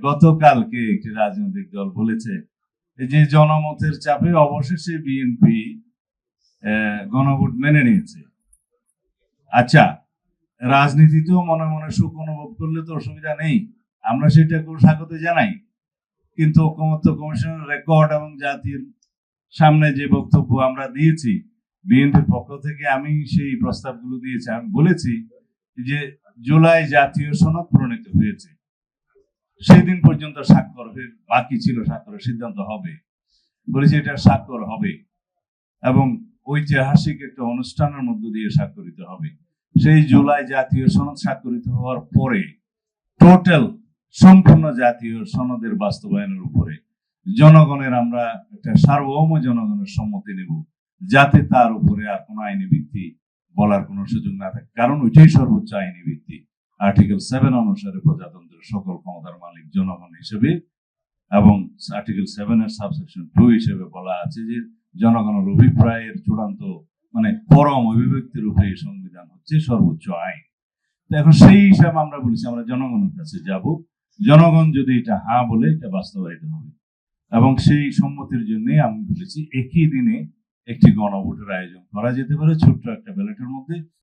গতকালকে একটি রাজনৈতিক দল বলেছে যে জনমতের চাপে অবশেষে বিএনপি গণভোট মেনে নিয়েছে। আচ্ছা, রাজনীতিতেও মনে মনে সুখ অনুভব করলে তো অসুবিধা নেই, আমরা সেটাকেও স্বাগত জানাই। কিন্তু ঐকমত্য কমিশনের রেকর্ড এবং জাতির সামনে যে বক্তব্য আমরা দিয়েছি বিএনপির পক্ষ থেকে, আমি সেই প্রস্তাবগুলো দিয়েছি। আমি বলেছি যে জুলাই জাতীয় সনদ প্রণীত হয়েছে, সেই দিন পর্যন্ত স্বাক্ষর বাকি ছিল, স্বাক্ষরের সিদ্ধান্ত হবে বলেছি, এটা স্বাক্ষর হবে এবং ঐতিহাসিক একটা অনুষ্ঠানের মধ্য দিয়ে স্বাক্ষরিত হবে। সেই জুলাই জাতীয় সনদ স্বাক্ষরিত হওয়ার পরে টোটাল সম্পূর্ণ জাতীয় সনদের বাস্তবায়নের উপরে জনগণের আমরা একটা সার্বভৌম জনগণের সম্মতি নেব, যাতে তার উপরে আর কোনো আইনি ভিত্তি বলার কোনো সুযোগ না থাকে। কারণ ওইটাই সর্বোচ্চ আইনি ভিত্তি। আর্টিকেল 7 অনুসারে প্রজাতন্ত্রের সকল ক্ষমতার মালিক জনগণ হিসেবে, এবং আর্টিকেল 7 এর সাবসেকশন 2 হিসেবে বলা আছে যে জনগণের অভিপ্রায়ের চূড়ান্ত মানে পরম অভিব্যক্তির উপরে এই সংবিধান হচ্ছে সর্বোচ্চ আইন। এখন সেই হিসাবে আমরা বলেছি আমরা জনগণের কাছে যাব, জনগণ যদি এটা হ্যাঁ বলে এটা বাস্তবায়িত হবে। এবং সেই সম্মতির জন্য আমি বলেছি একই দিনে একটি গণভোটের আয়োজন করা যেতে পারে ছোট্ট একটা ব্যালটের মধ্যে,